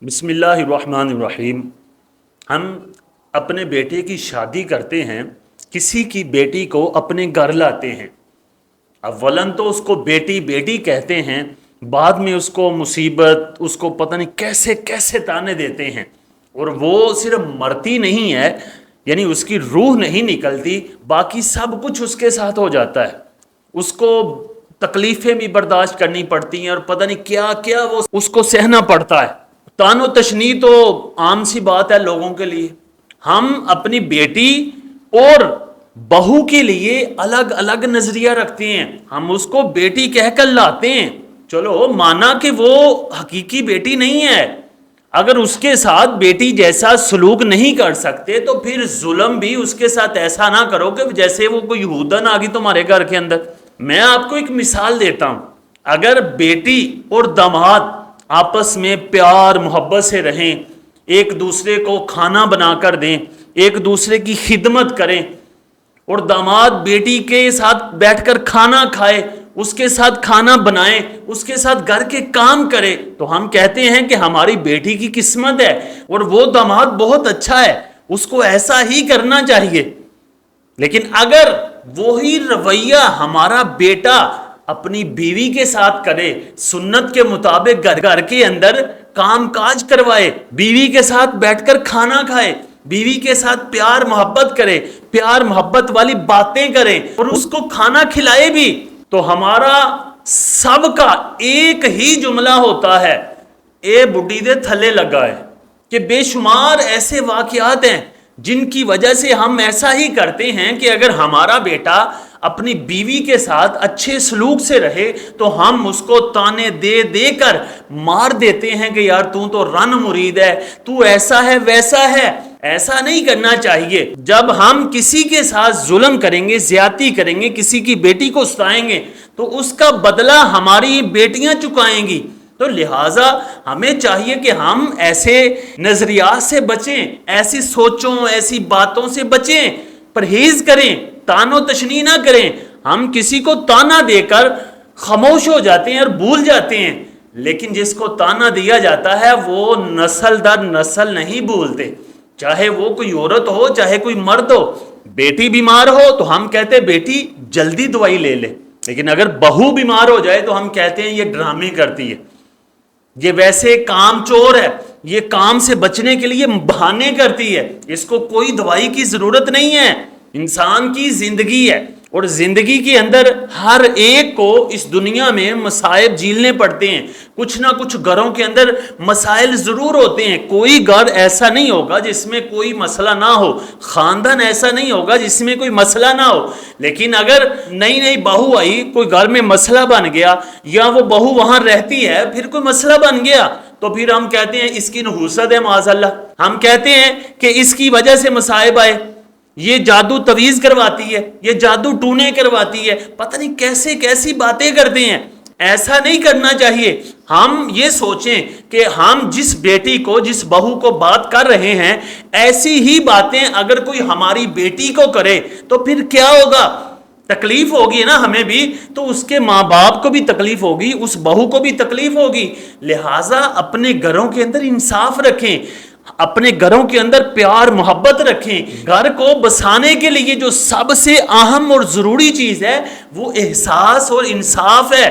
بسم اللہ الرحمن الرحیم۔ ہم اپنے بیٹے کی شادی کرتے ہیں، کسی کی بیٹی کو اپنے گھر لاتے ہیں، اولاً تو اس کو بیٹی بیٹی کہتے ہیں، بعد میں اس کو مصیبت، اس کو پتہ نہیں کیسے کیسے تانے دیتے ہیں، اور وہ صرف مرتی نہیں ہے، یعنی اس کی روح نہیں نکلتی، باقی سب کچھ اس کے ساتھ ہو جاتا ہے، اس کو تکلیفیں بھی برداشت کرنی پڑتی ہیں اور پتہ نہیں کیا کیا وہ اس کو سہنا پڑتا ہے۔ تان و تشنی تو عام سی بات ہے لوگوں کے لیے۔ ہم اپنی بیٹی اور بہو کے لیے الگ الگ نظریہ رکھتے ہیں، ہم اس کو بیٹی کہہ کر لاتے ہیں، چلو مانا کہ وہ حقیقی بیٹی نہیں ہے، اگر اس کے ساتھ بیٹی جیسا سلوک نہیں کر سکتے تو پھر ظلم بھی اس کے ساتھ ایسا نہ کرو کہ جیسے وہ کوئی یہودن آ گئی تمہارے گھر کے اندر۔ میں آپ کو ایک مثال دیتا ہوں، اگر بیٹی اور داماد آپس میں پیار محبت سے رہیں، ایک دوسرے کو کھانا بنا کر دیں، ایک دوسرے کی خدمت کریں، اور داماد بیٹی کے ساتھ بیٹھ کر کھانا کھائے، اس کے ساتھ کھانا بنائے، اس کے ساتھ گھر کے کام کرے، تو ہم کہتے ہیں کہ ہماری بیٹی کی قسمت ہے اور وہ داماد بہت اچھا ہے، اس کو ایسا ہی کرنا چاہیے۔ لیکن اگر وہی رویہ ہمارا بیٹا اپنی بیوی کے ساتھ کرے، سنت کے مطابق گھر کے اندر کام کاج کروائے، بیوی کے ساتھ بیٹھ کر کھانا کھائے، بیوی کے ساتھ پیار محبت کرے، پیار محبت والی باتیں کرے اور اس کو کھانا کھلائے بھی، تو ہمارا سب کا ایک ہی جملہ ہوتا ہے، اے بڈی دے تھلے لگا ہے۔ کہ بے شمار ایسے واقعات ہیں جن کی وجہ سے ہم ایسا ہی کرتے ہیں کہ اگر ہمارا بیٹا اپنی بیوی کے ساتھ اچھے سلوک سے رہے تو ہم اس کو تانے دے دے کر مار دیتے ہیں کہ یار تو رن مرید ہے، تو ایسا ہے ویسا ہے۔ ایسا نہیں کرنا چاہیے۔ جب ہم کسی کے ساتھ ظلم کریں گے، زیادتی کریں گے، کسی کی بیٹی کو ستائیں گے تو اس کا بدلہ ہماری بیٹیاں چکائیں گی، تو لہٰذا ہمیں چاہیے کہ ہم ایسے نظریات سے بچیں، ایسی سوچوں ایسی باتوں سے بچیں، پرہیز کریں، تان و تشنی نہ کریں۔ ہم کسی کو تانا دے کر خاموش ہو جاتے ہیں اور بھول جاتے ہیں، لیکن جس کو تانا دیا جاتا ہے وہ نسل در نسل نہیں بھولتے، چاہے وہ کوئی عورت ہو چاہے کوئی مرد ہو۔ بیٹی بیمار ہو تو ہم کہتے ہیں بیٹی جلدی دوائی لے لے، لیکن اگر بہو بیمار ہو جائے تو ہم کہتے ہیں یہ ڈرامے کرتی ہے، یہ ویسے کام چور ہے، یہ کام سے بچنے کے لیے بہانے کرتی ہے، اس کو کوئی دوائی کی ضرورت نہیں ہے۔ انسان کی زندگی ہے اور زندگی کے اندر ہر ایک کو اس دنیا میں مصائب جھیلنے پڑتے ہیں، کچھ نہ کچھ گھروں کے اندر مسائل ضرور ہوتے ہیں، کوئی گھر ایسا نہیں ہوگا جس میں کوئی مسئلہ نہ ہو، خاندان ایسا نہیں ہوگا جس میں کوئی مسئلہ نہ ہو، لیکن اگر نئی نئی بہو آئی، کوئی گھر میں مسئلہ بن گیا یا وہ بہو وہاں رہتی ہے پھر کوئی مسئلہ بن گیا تو پھر ہم کہتے ہیں اس کی نحوست ہے معاذ اللہ، ہم کہتے ہیں کہ اس کی وجہ سے مصائب آئے، یہ جادو تویز کرواتی ہے، یہ جادو ٹونے کرواتی ہے، پتہ نہیں کیسے کیسی باتیں کرتے ہیں۔ ایسا نہیں کرنا چاہیے۔ ہم یہ سوچیں کہ ہم جس بیٹی کو جس بہو کو بات کر رہے ہیں ایسی ہی باتیں اگر کوئی ہماری بیٹی کو کرے تو پھر کیا ہوگا؟ تکلیف ہوگی نا ہمیں بھی، تو اس کے ماں باپ کو بھی تکلیف ہوگی، اس بہو کو بھی تکلیف ہوگی۔ لہٰذا اپنے گھروں کے اندر انصاف رکھیں، اپنے گھروں کے اندر پیار محبت رکھیں۔ گھر کو بسانے کے لیے جو سب سے اہم اور ضروری چیز ہے وہ احساس اور انصاف ہے۔